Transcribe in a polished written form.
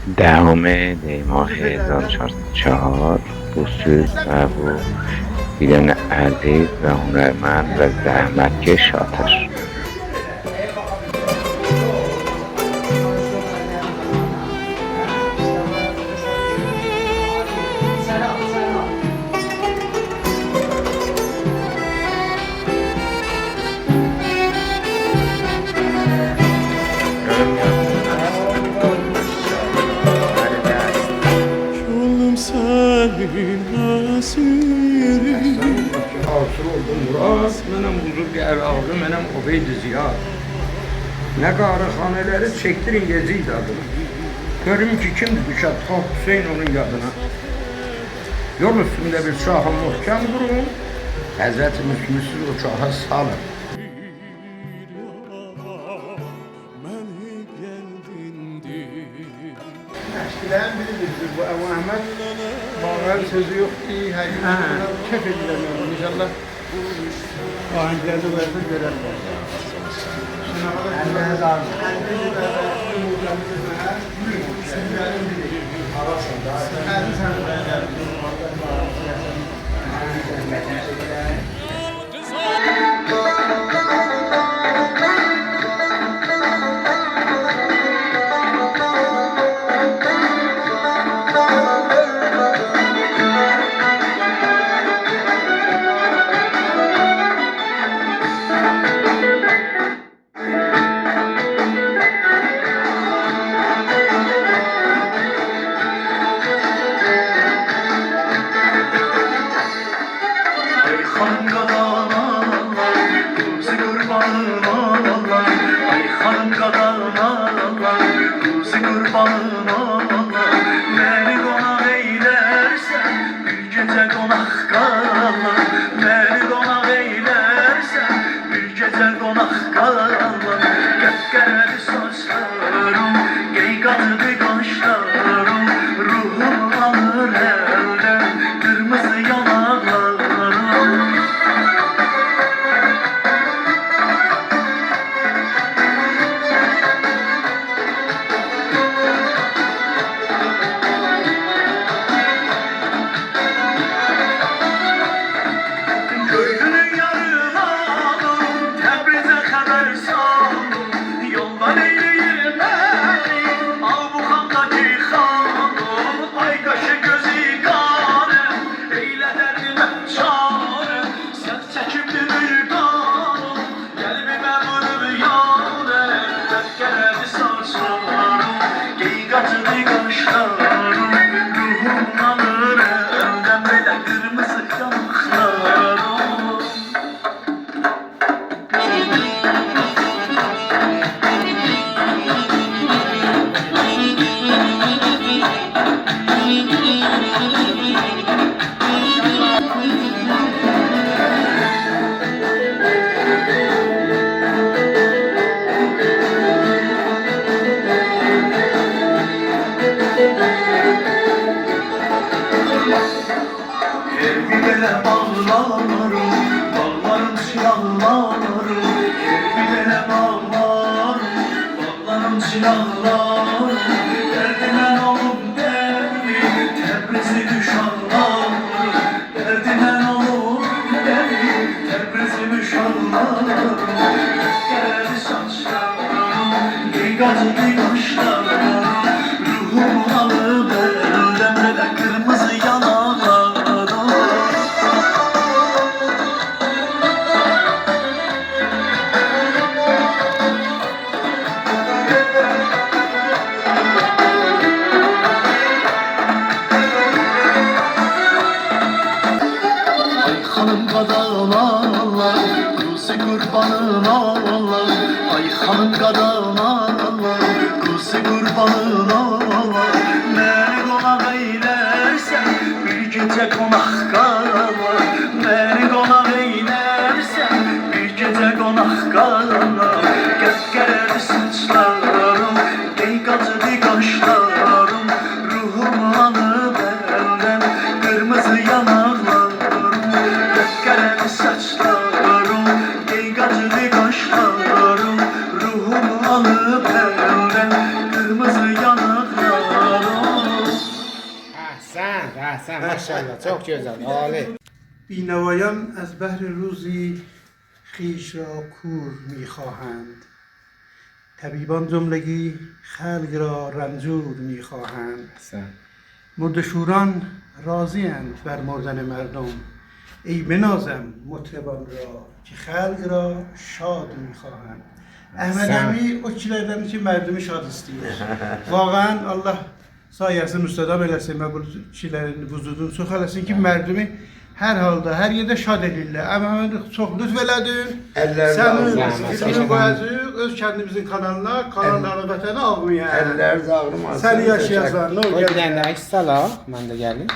دهم دیماه 1404 bu söz ve bu bilen aziz ve hünermend ve zahmetkeş atır. Gönlüm senin esiri. Hasıl oldum Murat, mənim buzul ərağı, mənim Obeydi Ziyad. Nə qarıxanələri çəkdirin Yezid adına. Görüm ki, kimdir düşər Xalq Hüseyin onun yadına. Yol üstündə bir şahı muhkəm durun, Həzrət Müslüsüz o çaha salın. Eskileyen biridir bu Ebu Ahmet. Bağır sözü yok ki, kef edilemiyorum inşallah. O ankilerde verdi görerler. Allah'a da Ruhumu alıp elden kırmızı yanaklar Əhsən, maşallah, çox gözəl, ali. بینوایان از بهر روزی خیش را کور میخواهند طبیبان جملگی خلق را رنجور میخواهند Əhsən. مردشوران راضی‌اند بر مردن مردم ای بنازم مطربان را که خلق را شاد میخواهند Əhməd əmi o kişilərdən ki, mərdumi şad istəyir. Vağən Allah sayəsini müstədam eləsin və bu kişilərin vücudunu çox eləsin ki, mərdumi hər halda, hər yerdə şad edirlər. Əmə çox lütf elədin. Sənin filmini qoyacaq öz kəndimizin kanalına, kanallarına vətəni almaya. Əllər dağılmaz. Səni yaşayacaqlar, nə Qoy bir olur? dənə də əks salaq, mən də gəlim.